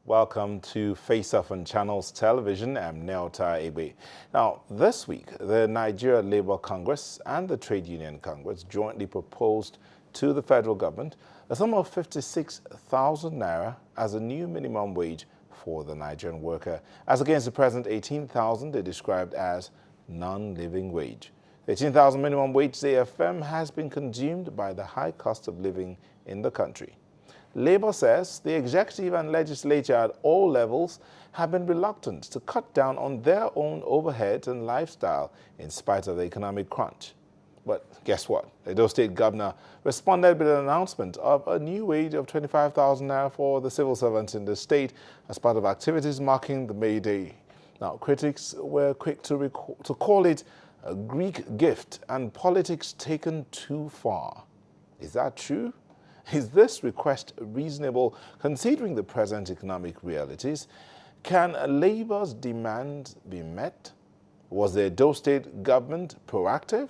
Welcome to Face Off on Channels Television. I'm Neota Ebe. Now, this week, the Nigeria Labour Congress and the Trade Union Congress jointly proposed to the federal government a sum of 56,000 naira as a new minimum wage for the Nigerian worker, as against the present 18,000 they described as non-living wage. The 18,000 minimum wage, they affirm, has been consumed by the high cost of living in the country. Labour says the executive and legislature at all levels have been reluctant to cut down on their own overheads and lifestyle in spite of the economic crunch. But guess what? The Edo State Governor responded with an announcement of a new wage of 25,000 naira for the civil servants in the state as part of activities marking the May Day. Now, critics were quick to call it a Greek gift and politics taken too far. Is that true? Is this request reasonable considering the present economic realities? Can Labour's demand be met? Was the Edo State government proactive?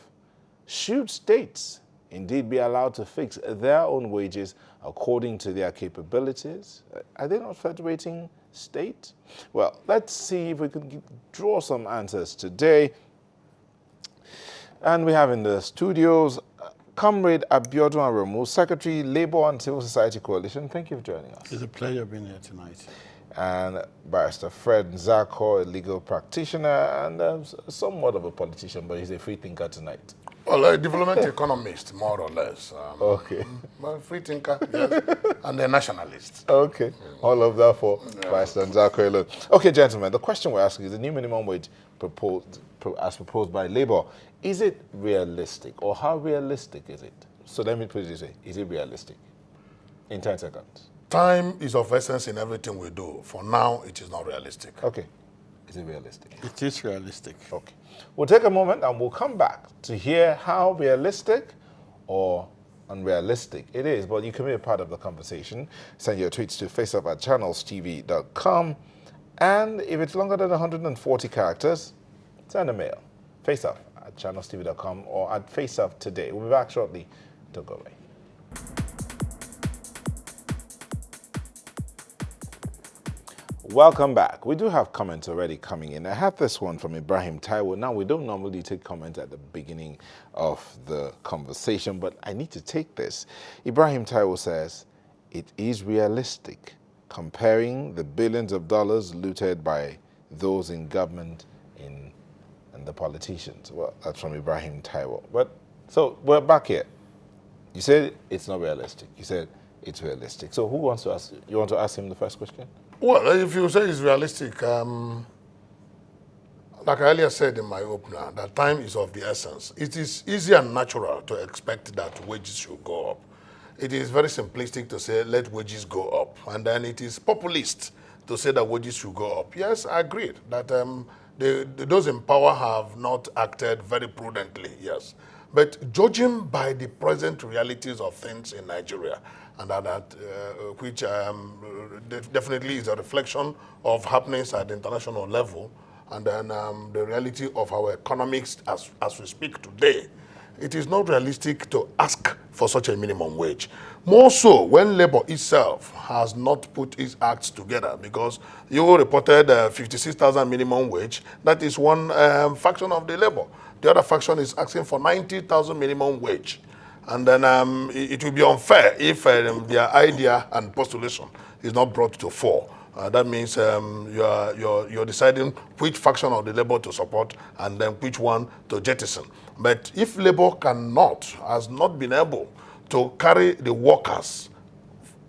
Should states indeed be allowed to fix their own wages according to their capabilities? Are they not federating states? Well, let's see if we can draw some answers today. And we have in the studios Comrade Abiodun Aremu, Secretary, Labour and Civil Society Coalition. Thank you for joining us. It's a pleasure being here tonight. And Barrister Fred Nzako, a legal practitioner and somewhat of a politician, but he's a free thinker tonight. Well, a development economist, more or less. Okay. But free thinker, yes, and a nationalist. Okay. All of that for Barrister Nzako alone. Okay, gentlemen, the question we're asking is the new minimum wage as proposed by Labour. Is it realistic, or how realistic is it? So let me put it this way. Is it realistic? In 10 seconds. Time is of essence in everything we do. For now, it is not realistic. Okay. Is it realistic? It is realistic. Okay. We'll take a moment and we'll come back to hear how realistic or unrealistic it is. But you can be a part of the conversation. Send your tweets to faceoff@channelstv.com. And if it's longer than 140 characters, send a mail. faceoff@channelstv.com or at faceoff today. We'll be back shortly. Don't go away. Welcome back. We do have comments already coming in. I have this one from Ibrahim Taiwo. Now, we don't normally take comments at the beginning of the conversation, but I need to take this. Ibrahim Taiwo says, it is realistic comparing the billions of dollars looted by those in government and the politicians. Well, that's from Ibrahim Taiwo. But so we're back here. You said it's not realistic. You said it's realistic. So who wants to ask? You want to ask him the first question? Well, if you say it's realistic, like I earlier said in my opener, that time is of the essence. It is easy and natural to expect that wages should go up. It is very simplistic to say, let wages go up. And then it is populist to say that wages should go up. Yes, I agree that those in power have not acted very prudently, yes. But judging by the present realities of things in Nigeria, and which definitely is a reflection of happenings at the international level, and then the reality of our economics as we speak today, it is not realistic to ask for such a minimum wage. More so when Labour itself has not put its acts together, because you reported 56,000 minimum wage. That is one faction of the Labour. The other faction is asking for 90,000 minimum wage. And then it will be unfair if their idea and postulation is not brought to fore. That means you're deciding which faction of the Labour to support and then which one to jettison. But if Labour has not been able to carry the workers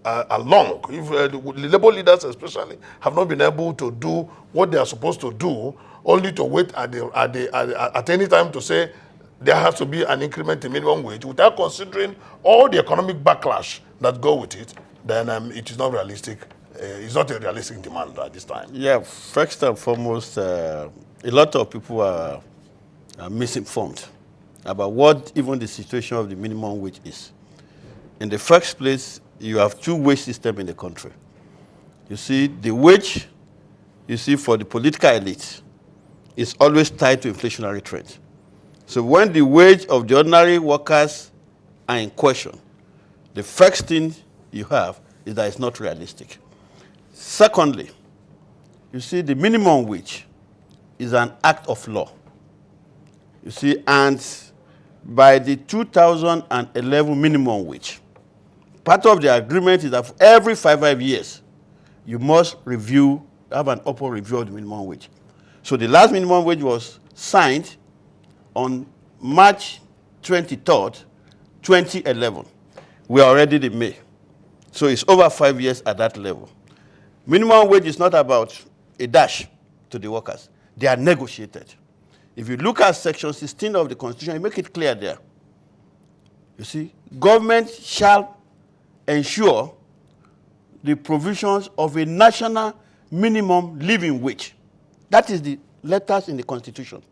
along, if the Labour leaders especially have not been able to do what they are supposed to do, only to wait at any time to say there has to be an increment in minimum wage without considering all the economic backlash that go with it, then it is not realistic. It's not a realistic demand at this time. Yeah, first and foremost, a lot of people are misinformed about what even the situation of the minimum wage is. In the first place, you have two wage systems in the country. You see, the wage, for the political elite, is always tied to inflationary trends. So when the wage of the ordinary workers are in question, the first thing you have is that it's not realistic. Secondly, you see, the minimum wage is an act of law. You see, and by the 2011 minimum wage, part of the agreement is that for every 5 years, you must have an upward review of the minimum wage. So the last minimum wage was signed on March 23rd, 2011. We are already in May. So it's over 5 years at that level. Minimum wage is not about a dash to the workers. They are negotiated. If you look at Section 16 of the Constitution, you make it clear there. You see, government shall ensure the provisions of a national minimum living wage. That is the letters in the Constitution.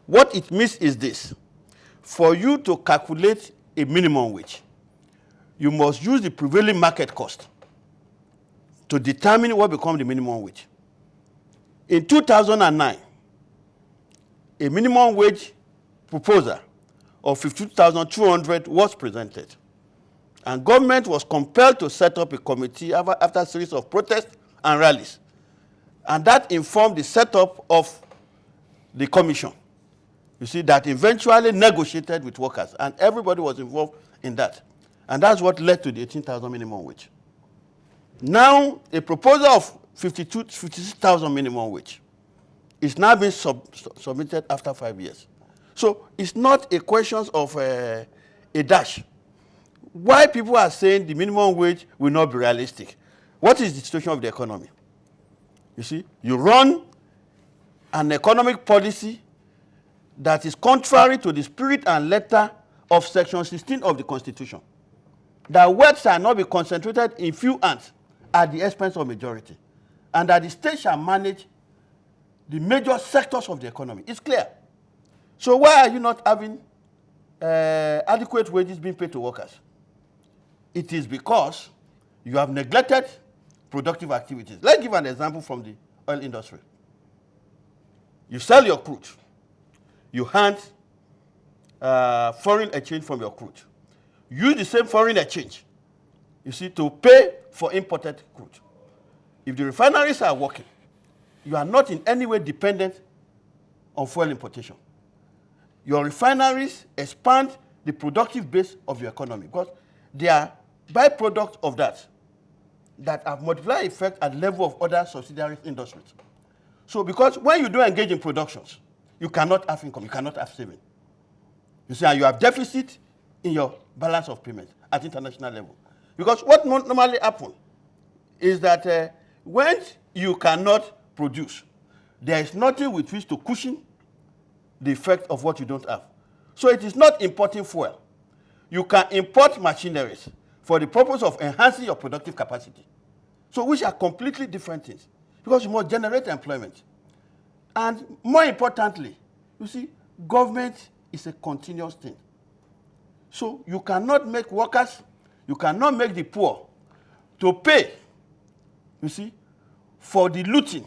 What it means is this. For you to calculate a minimum wage, you must use the prevailing market cost to determine what becomes the minimum wage. In 2009, a minimum wage proposal of 52,200 was presented. And government was compelled to set up a committee after a series of protests and rallies. And that informed the setup of the commission. You see, that eventually negotiated with workers, and everybody was involved in that. And that's what led to the 18,000 minimum wage. Now, a proposal of 56,000 minimum wage is now being submitted after 5 years. So it's not a question of a dash. Why people are saying the minimum wage will not be realistic? What is the situation of the economy? You see, you run an economic policy that is contrary to the spirit and letter of Section 16 of the Constitution. That wealth shall not be concentrated in few hands at the expense of majority, and that the state shall manage the major sectors of the economy. It's clear. So why are you not having adequate wages being paid to workers? It is because you have neglected productive activities. Let's give an example from the oil industry. You sell your crude. You hand foreign exchange from your crude. Use the same foreign exchange, you see, to pay for imported crude. If the refineries are working, you are not in any way dependent on fuel importation. Your refineries expand the productive base of your economy because they are byproducts of that have multiplier effect at the level of other subsidiary industries. So because when you don't engage in productions, you cannot have income, you cannot have saving. You see, and you have deficit in your balance of payments at international level. Because what normally happens is that when you cannot produce, there is nothing with which to cushion the effect of what you don't have. So it is not importing fuel. You can import machineries for the purpose of enhancing your productive capacity. So which are completely different things. Because you must generate employment. And more importantly, you see, government is a continuous thing. So you cannot make workers, you cannot make the poor to pay, you see, for the looting,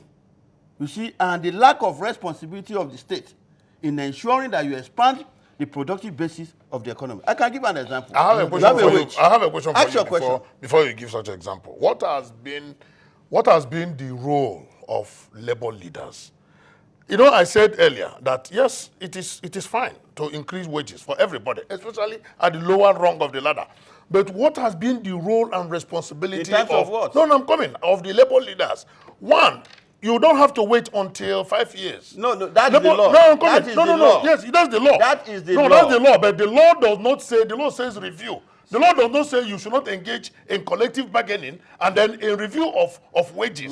you see, and the lack of responsibility of the state in ensuring that you expand the productive basis of the economy. I can give an example. I have a question for you. I have a question for you before you give such an example. What has been the role of labor leaders? You know, I said earlier that yes, it is fine to increase wages for everybody, especially at the lower rung of the ladder. But what has been the role and responsibility in terms of what? No, I'm coming. Of the labor leaders. One, you don't have to wait until 5 years. No, that's the law. No, I'm coming. No. Yes, that's the law. That is the law. No, that's the law. But the law does not say, the law says review. The law does not say you should not engage in collective bargaining and then in review of wages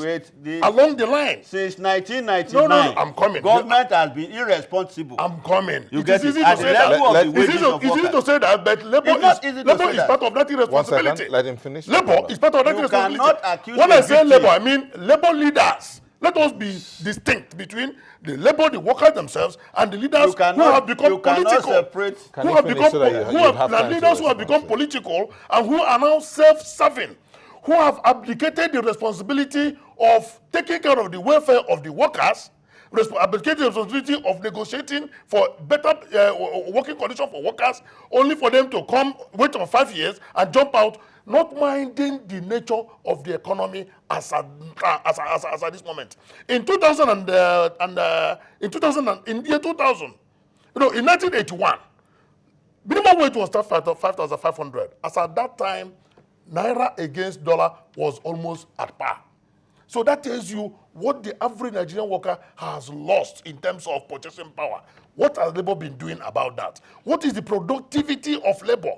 along the line. Since 1999, no, I'm coming. Government has been irresponsible. I'm coming. You get it. At the level of the wages of workers. It's easy to say that, but labor is part of that irresponsibility. 1 second, let him finish. Labor is part of that irresponsibility. You cannot accuse when I say labor, I mean labor leaders. Let us be distinct between the labor, the workers themselves, and the leaders who have become political. Leaders who have become political and who are now self-serving, who have abdicated the responsibility of taking care of the welfare of the workers, abdicated the responsibility of negotiating for better working conditions for workers, only for them to come, wait for 5 years, and jump out not minding the nature of the economy as at this moment. In 2000 in year 2000, in 1981, minimum wage was 5,500. As at that time, naira against dollar was almost at par. So that tells you what the average Nigerian worker has lost in terms of purchasing power. What has labor been doing about that? What is the productivity of labor?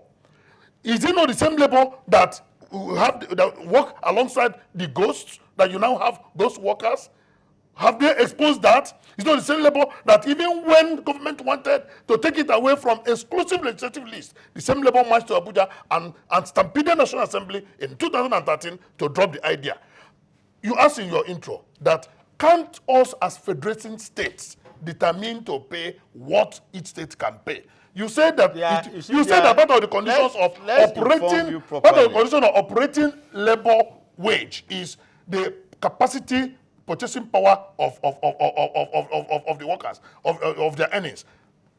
Is it not the same labor that work alongside the ghosts, that you now have ghost workers? Have they exposed that? It's not the same labor that even when government wanted to take it away from exclusive legislative list, the same labor marched to Abuja and stampeded National Assembly in 2013 to drop the idea. You asked in your intro that can't us as federating states determine to pay what each state can pay? You said that that part of the conditions of operating labor wage is the capacity purchasing power of the workers, of their earnings.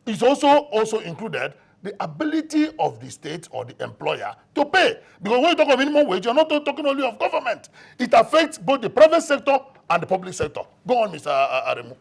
It's also included the ability of the state or the employer to pay. Because when you talk of minimum wage, you're not talking only of government. It affects both the private sector and the public sector. Go on, Mr. Aremu.